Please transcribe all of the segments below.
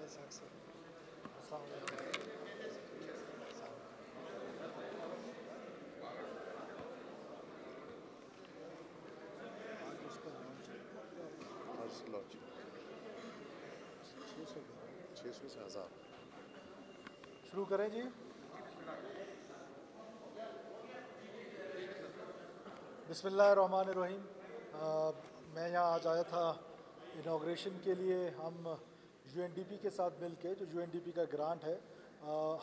السلام علیکم۔ آج اس کا لانچ ہے، 600 سے 1000۔ شروع کریں جی۔ بسم اللہ الرحمن الرحیم۔ میں یہاں آج آیا تھا انوگریشن کے لیے۔ ہم یو این ڈی پی کے ساتھ مل کے، جو یو این ڈی پی کا گرانٹ ہے،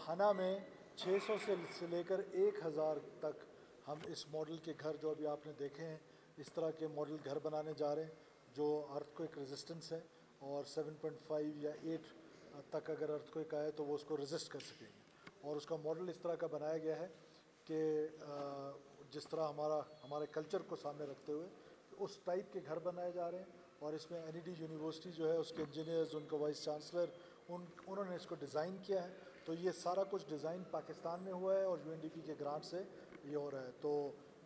ہنا میں 600 سے لے کر 1000 تک ہم اس ماڈل کے گھر جو ابھی آپ نے دیکھے ہیں، اس طرح کے ماڈل گھر بنانے جا رہے ہیں جو ارتھ کوئک ریزسٹنس ہے، اور 7.5 یا 8 تک اگر ارتھ کوئک آئے تو وہ اس کو ریزسٹ کر سکیں گے۔ اور اس کا ماڈل اس طرح کا بنایا گیا ہے کہ جس طرح ہمارے کلچر کو سامنے رکھتے ہوئے اس ٹائپ کے گھر بنائے جا رہے ہیں۔ اور اس میں این ای ڈی یونیورسٹی جو ہے، اس کے انجینئرز، ان کا وائس چانسلر، انہوں نے اس کو ڈیزائن کیا ہے۔ تو یہ سارا کچھ ڈیزائن پاکستان میں ہوا ہے اور یو این ڈی پی کے گرانٹ سے یہ ہو رہا ہے۔ تو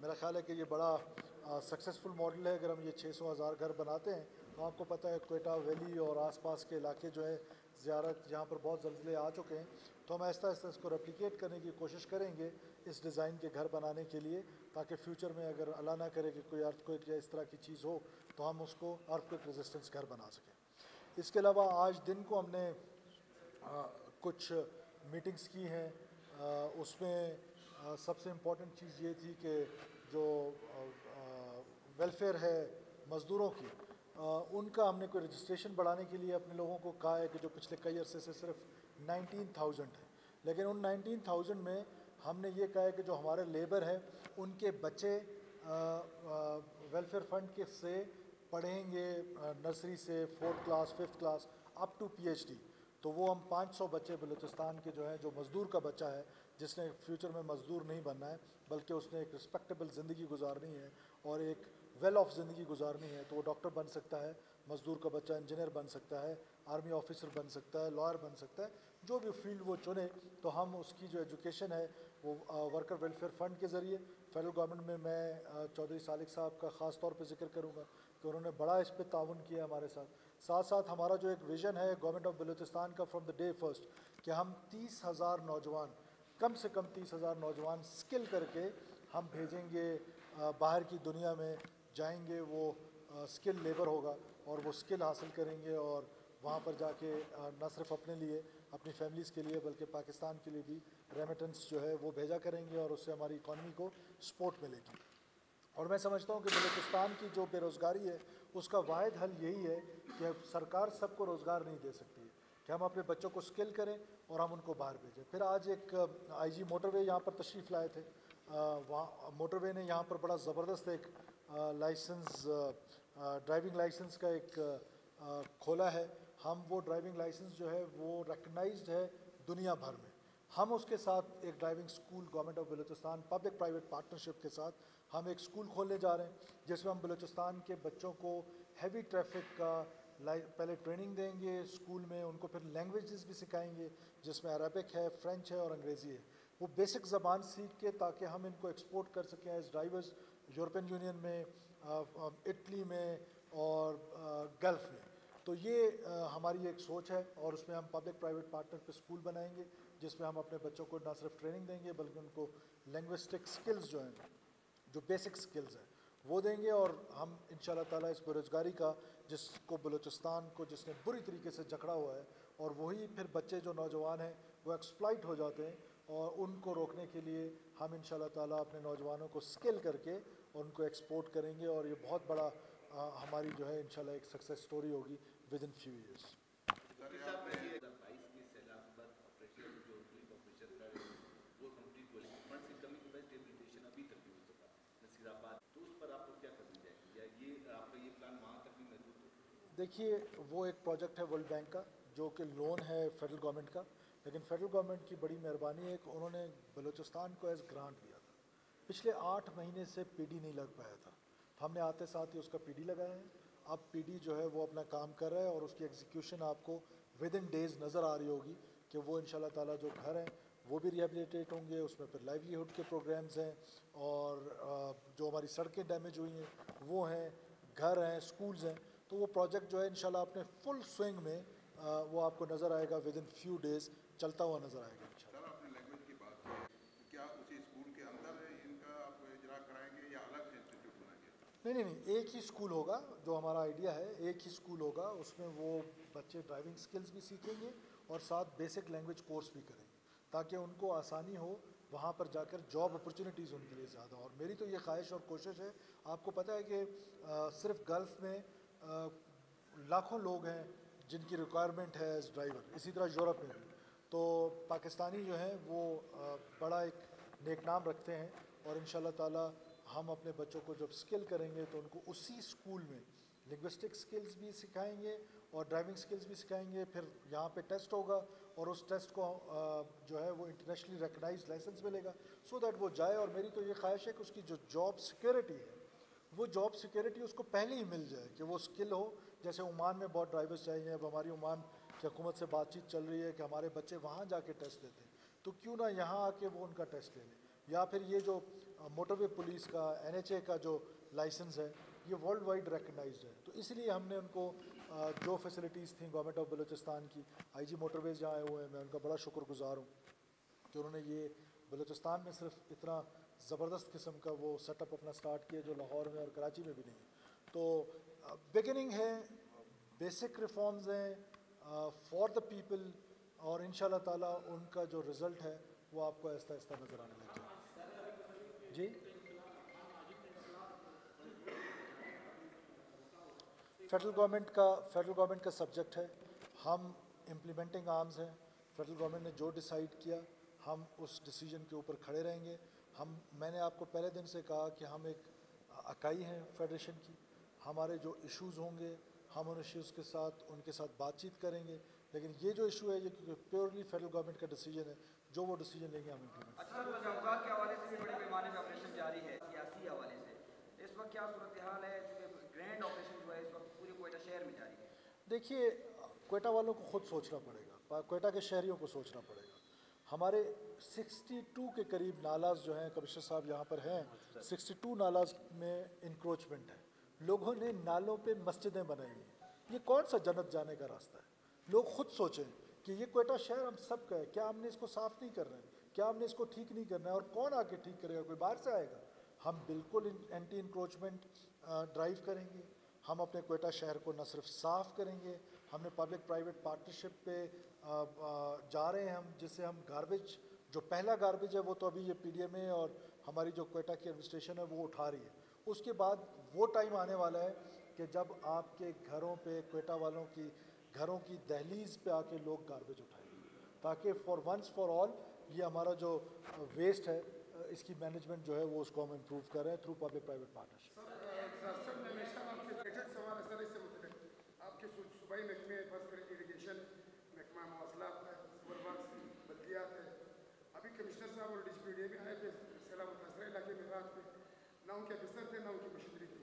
میرا خیال ہے کہ یہ بڑا سکسیزفل ماڈل ہے۔ اگر ہم یہ 600,000 گھر بناتے ہیں تو آپ کو پتہ ہے کوئٹہ ویلی اور آس پاس کے علاقے جو ہے زیارت، جہاں پر بہت زلزلے آ چکے ہیں، تو ہم آہستہ آہستہ اس کو ریپلیکیٹ کرنے کی کوشش کریں گے اس ڈیزائن کے گھر بنانے کے لیے، تاکہ فیوچر میں اگر اللہ نہ کرے کہ کوئی ارتھ کوئک یا اس طرح کی چیز ہو تو ہم اس کو ارتھ کوئک ریزسٹنس گھر بنا سکیں۔ اس کے علاوہ آج دن کو ہم نے کچھ میٹنگز کی ہیں۔ اس میں سب سے امپورٹنٹ چیز یہ تھی کہ جو ویلفیئر ہے مزدوروں کی، ان کا ہم نے کوئی رجسٹریشن بڑھانے کے لیے اپنے لوگوں کو کہا ہے کہ جو پچھلے کئی عرصے سے صرف 19,000 ہے، لیکن ان 19,000 میں ہم نے یہ کہا ہے کہ جو ہمارے لیبر ہیں ان کے بچے ویلفیئر فنڈ کے سے پڑھیں گے، نرسری سے 4th class 5th class up to P H D. تو وہ ہم 500 بچے بلوچستان کے جو ہیں، جو مزدور کا بچہ ہے جس نے فیوچر میں مزدور نہیں بننا ہے بلکہ اس نے ایک رسپیکٹیبل زندگی گزارنی ہے اور ایک ویل آف زندگی گزارنی ہے، تو وہ ڈاکٹر بن سکتا ہے، مزدور کا بچہ انجینئر بن سکتا ہے، آرمی آفیسر بن سکتا ہے، لائر بن سکتا ہے، جو بھی فیلڈ وہ چنے۔ تو ہم اس کی جو ایجوکیشن ہے وہ ورکر ویلفیئر فنڈ کے ذریعے فیڈرل گورنمنٹ میں چودھری سالک صاحب کا خاص طور پہ ذکر کروں گا کہ انہوں نے بڑا اس پہ تعاون کیا ہمارے ساتھ ساتھ ہمارا جو ایک ویژن ہے گورنمنٹ آف بلوچستان کا فرام دا ڈے فرسٹ، کہ ہم 30,000 نوجوان، کم سے کم 30,000 نوجوان سکل کر کے ہم بھیجیں گے باہر کی دنیا میں، جائیں گے، وہ سکل لیبر ہوگا اور وہ سکل حاصل کریں گے اور وہاں پر جا کے نہ صرف اپنے لیے، اپنی فیملیز کے لیے، بلکہ پاکستان کے لیے بھی ریمیٹنس جو ہے وہ بھیجا کریں گے اور اس سے ہماری اکانومی کو سپورٹ ملے گی۔ اور میں سمجھتا ہوں کہ بلوچستان کی جو بے روزگاری ہے اس کا واحد حل یہی ہے کہ سرکار سب کو روزگار نہیں دے سکتی ہے، کہ ہم اپنے بچوں کو سکل کریں اور ہم ان کو باہر بھیجیں۔ پھر آج ایک آئی جی موٹر وے یہاں پر تشریف لائے تھے، وہاں موٹر وے نے یہاں پر بڑا زبردست ایک لائسنس، ڈرائیونگ لائسنس کا ایک کھولا ہے۔ ہم وہ ڈرائیونگ لائسنس جو ہے وہ ریکگنائزڈ ہے دنیا بھر میں۔ ہم اس کے ساتھ ایک driving school government of Balochistan public private partnership کے ساتھ ہم ایک سکول کھولنے جا رہے ہیں، جس میں ہم بلوچستان کے بچوں کو ہیوی ٹریفک کا پہلے ٹریننگ دیں گے اسکول میں، ان کو پھر لینگویجز بھی سکھائیں گے جس میں عربک ہے، فرینچ ہے اور انگریزی ہے۔ وہ بیسک زبان سیکھ کے تاکہ ہم ان کو ایکسپورٹ کر سکیں ایز ڈرائیورز یورپین یونین میں، اٹلی میں اور گلف میں۔ تو یہ ہماری ایک سوچ ہے اور اس میں ہم پبلک پرائیویٹ پارٹنر پہ اسکول بنائیں گے جس میں ہم اپنے بچوں کو نہ صرف ٹریننگ دیں گے بلکہ ان کو لینگوسٹک سکلز جو ہیں، جو بیسک سکلز ہیں وہ دیں گے۔ اور ہم ان شاء اللہ تعالیٰ اس بے روزگاری کا، جس کو بلوچستان کو جس نے بری طریقے سے جکڑا ہوا ہے، اور وہی پھر بچے جو نوجوان ہیں وہ ایکسپلائٹ ہو جاتے ہیں، اور ان کو روکنے کے لیے ہم ان شاء اللہ تعالیٰ اپنے نوجوانوں کو سکل کر کے اور ان کو ایکسپورٹ کریں گے، اور یہ بہت بڑا ہماری جو ہے انشاءاللہ ایک سکسیس سٹوری ہوگی ود ان فیو ایئرس۔ دیکھیے، وہ ایک پروجیکٹ ہے ورلڈ بینک کا جو کہ لون ہے فیڈرل گورنمنٹ کا، لیکن فیڈرل گورنمنٹ کی بڑی مہربانی ہے کہ انہوں نے بلوچستان کو ایز گرانٹ دیا تھا۔ پچھلے 8 مہینے سے پی ڈی نہیں لگ پایا تھا، تو ہم نے آتے ساتھ ہی اس کا پی ڈی لگایا ہے۔ اب پی ڈی جو ہے وہ اپنا کام کر رہا ہے اور اس کی ایگزیکیوشن آپ کو ود ان ڈیز نظر آ رہی ہوگی کہ وہ ان شاء اللہ تعالیٰ جو گھر ہیں وہ بھی ریہیبلیٹیٹ ہوں گے، اس میں پھر لائیولیہڈ کے پروگرامز ہیں، اور جو ہماری سڑکیں ڈیمیج ہوئی ہیں وہ ہیں، گھر ہیں، سکولز ہیں۔ تو وہ پروجیکٹ جو ہے انشاءاللہ اپنے فل سوئنگ میں وہ آپ کو نظر آئے گا ود ان فیو ڈیز چلتا ہوا نظر آئے گا انشاءاللہ۔ سر آپ نے لینگویج کی بات کی، کیا اسی اسکول کے اندر ان کا آپ اجرا کرائیں گے یا الگ سے انسٹیٹیوٹ بنائیں گے؟ نہیں، ایک ہی اسکول ہوگا، جو ہمارا آئیڈیا ہے ایک ہی اسکول ہوگا، اس میں وہ بچے ڈرائیونگ سکلز بھی سیکھیں گے اور ساتھ بیسک لینگویج کورس بھی کریں گے تاکہ ان کو آسانی ہو وہاں پر جا کر جاب اپرچونیٹیز ان کے لیے زیادہ۔ اور میری تو یہ خواہش اور کوشش ہے، آپ کو پتہ ہے کہ صرف گلف میں لاکھوں لوگ ہیں جن کی ریکوائرمنٹ ہے ایز ڈرائیور، اسی طرح یورپ میں بھی۔ تو پاکستانی جو ہیں وہ بڑا ایک نیک نام رکھتے ہیں، اور ان شاء اللہ تعالیٰ ہم اپنے بچوں کو جب اسکل کریں گے تو ان کو اسی اسکول میں لنگوسٹک سکلز بھی سکھائیں گے اور ڈرائیونگ سکلز بھی سکھائیں گے۔ پھر یہاں پہ ٹیسٹ ہوگا اور اس ٹیسٹ کو جو ہے وہ انٹرنیشنلی ریکگنائزڈ لائسنس ملے گا، سو دیٹ وہ جائے۔ اور میری تو یہ خواہش ہے کہ اس کی جو جاب سیکیورٹی ہے وہ جاب سیکیورٹی اس کو پہلے ہی مل جائے، کہ وہ اسکل ہو۔ جیسے عمان میں بہت ڈرائیورس چاہیے، اب ہماری عمان کی حکومت سے بات چیت چل رہی ہے کہ ہمارے بچے وہاں جا کے ٹیسٹ دیتے ہیں، تو کیوں نہ یہاں آ کے وہ ان کا ٹیسٹ لے لیں۔ یا پھر یہ جو موٹر وے پولیس کا NHA کا جو لائسنس ہے یہ ورلڈ وائڈ ریکگنائزڈ ہے، تو اس لیے ہم نے ان کو جو فیسلٹیز تھیں گورنمنٹ آف بلوچستان کی، IG موٹر ویز جہاں آئے ہوئے ہیں، میں ان کا بڑا شکر گزار ہوں کہ انہوں نے یہ بلوچستان میں صرف اتنا زبردست قسم کا وہ سیٹ اپ اپنا سٹارٹ کیا جو لاہور میں اور کراچی میں بھی نہیں ہے۔ تو بگننگ ہے، بیسک ریفارمز ہیں فار دا پیپل، اور ان شاء اللہ تعالیٰ ان کا جو رزلٹ ہے وہ آپ کو آہستہ آہستہ نظر آنے لگ جائے۔ جی فیڈرل گورنمنٹ کا سبجیکٹ ہے، ہم امپلیمنٹنگ آرمز ہیں۔ فیڈرل گورنمنٹ نے جو ڈیسائیڈ کیا ہم اس ڈیسیجن کے اوپر کھڑے رہیں گے۔ میں نے آپ کو پہلے دن سے کہا کہ ہم ایک اکائی ہیں فیڈریشن کی، ہمارے جو ایشوز ہوں گے ہم ان ایشوز کے ساتھ بات چیت کریں گے، لیکن یہ جو ایشو ہے یہ کیونکہ پیورلی فیڈرل گورنمنٹ کا ڈیسیجن ہے، جو وہ ڈیسیجن لیں گے ہم امپلیمنٹ۔ اچھا، تجاوزات کے حوالے سے بھی بڑے پیمانے پہ آپریشن جاری ہے، سیاسی حوالے سے اس وقت کیا صورتحال ہے؟ گرینڈ آپریشن جو ہے اس وقت پورے کوئٹہ شہر میں جاری ہے۔ دیکھیے، کوئٹہ والوں کو خود سوچنا پڑے گا، کوئٹہ کے شہریوں کو سوچنا پڑے گا۔ ہمارے 62 کے قریب نالاز جو ہیں، کمشنر صاحب یہاں پر ہیں، 62 نالاز میں انکروچمنٹ ہے، لوگوں نے نالوں پہ مسجدیں بنائی ہیں۔ یہ کون سا جنت جانے کا راستہ ہے؟ لوگ خود سوچیں کہ یہ کوئٹہ شہر ہم سب کا ہے، کیا ہم نے اس کو صاف نہیں کرنا ہے؟ کیا ہم نے اس کو ٹھیک نہیں کرنا ہے؟ اور کون آ کے ٹھیک کرے گا؟ کوئی باہر سے آئے گا؟ ہم بالکل اینٹی انکروچمنٹ ڈرائیو کریں گے۔ ہم اپنے کوئٹہ شہر کو نہ صرف صاف کریں گے، ہم نے پبلک پرائیویٹ پارٹنرشپ پہ جا رہے ہیں ہم، جس سے ہم گاربیج، جو پہلا گاربیج ہے وہ تو ابھی یہ PDMA اور ہماری جو کوئٹہ کی ایڈمنسٹریشن ہے وہ اٹھا رہی ہے۔ اس کے بعد وہ ٹائم آنے والا ہے کہ جب آپ کے گھروں پہ، کوئٹہ والوں کی گھروں کی دہلیز پہ آ کے لوگ گاربیج اٹھائیں گے، تاکہ فار ونس فار آل یہ ہمارا جو ویسٹ ہے اس کی مینجمنٹ جو ہے وہ اس کو ہم امپروو کر رہے ہیں تھرو پبلک پرائیویٹ پارٹنرشپ۔ آپ کے صوبائی محکمے فرض کریں اریگیشن محکمہ، مواصلات ہے، سول ورکس، بلدیات ہے، ابھی کمشنر صاحب اور DGPDA آئے تھے سیلاب متاثرہ علاقے میں رات میں، نہ ان کے افسر تھے نہ ان کی مشینری تھی۔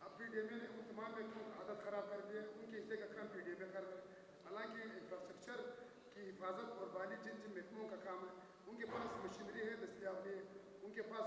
اب PDMA نے ان تمام محکموں کی عادت خراب کر دی ہے، ان کے حصے کا کام PDMA کر رہے ہیں، حالانکہ انفراسٹرکچر کی حفاظت اور بحالی جن محکموں کا کام ہے ان کے پاس مشینری ہے، دستیاب نہیں ہے، ان کے پاس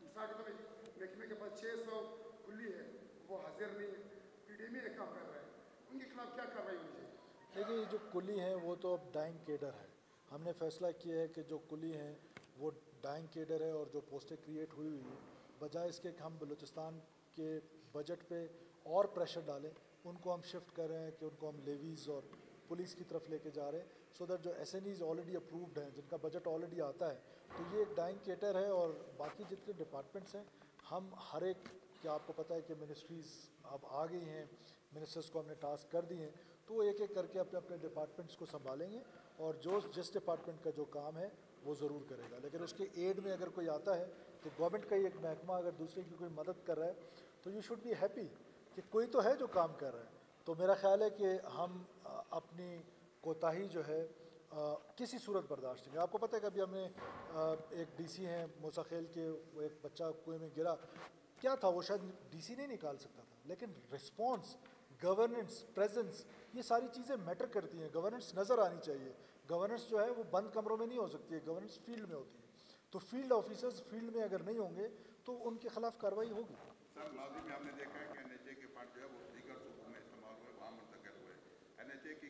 مثال کے طور پر محکمے کے پاس 600 کلی ہے، وہ حاضر نہیں ہے، PDMA ایک کام کر رہا ہے، ان کے خلاف کیا کارروائی ہونی چاہیے؟ دیکھیے، یہ جو کلی ہیں وہ تو اب ڈائنگ کیڈر ہے، ہم نے فیصلہ کیا ہے کہ جو کلی ہیں وہ ڈائنگ کیڈر ہے، اور جو پوسٹیں کریٹ ہوئی ہوئی ہیں، بجائے اس کے کہ ہم بلوچستان کے بجٹ پہ اور پریشر ڈالیں، ان کو ہم شفٹ کر رہے ہیں کہ ان کو ہم لیویز اور پولیس کی طرف لے کے جا رہے ہیں، سو دیٹ جو SNEs آلریڈی اپرووڈ ہیں، جن کا بجٹ آلریڈی آتا ہے، تو یہ ایک ڈائنگ کیڈر ہے۔ اور باقی جتنے ڈپارٹمنٹس ہیں، ہم ہر ایک، کیا آپ کو پتہ ہے کہ منسٹریز اب آ گئی ہیں، منسٹرز کو ہم نے ٹاسک کر دی ہیں، تو وہ ایک ایک کر کے اپنے اپنے ڈپارٹمنٹس کو سنبھالیں گے، اور جس ڈپارٹمنٹ کا جو کام ہے وہ ضرور کرے گا۔ لیکن اس کے ایڈ میں اگر کوئی آتا ہے تو گورنمنٹ کا ہی ایک محکمہ اگر دوسرے کی کوئی مدد کر رہا ہے تو یو شوڈ بی ہیپی کہ کوئی تو ہے جو کام کر رہا ہے۔ تو میرا خیال ہے کہ ہم اپنی کوتاہی جو ہے کسی صورت برداشت نہیں۔ آپ کو پتہ ہے کہ ابھی ہم نے ایک DC ہیں موسیٰ خیل کے، وہ ایک بچہ کنویں میں گرا، کیا تھا وہ شاید DC نہیں نکال سکتا تھا، لیکن رسپانس، گورننس، پریزنس، یہ ساری چیزیں میٹر کرتی ہیں۔ گورننس نظر آنی چاہیے۔ گورننس جو ہے وہ بند کمروں میں نہیں ہو سکتی ہے، گورننس فیلڈ میں ہوتی ہے، تو فیلڈ آفیسرز فیلڈ میں اگر نہیں ہوں گے تو ان کے خلاف کارروائی ہوگی۔ سر ماضی میں ہم نے دیکھا ہے کہ NHA کے فنڈ جو ہے وہ دیگر صوبوں میں استعمال ہوئے، وہاں منتقل ہوئے، NHA کی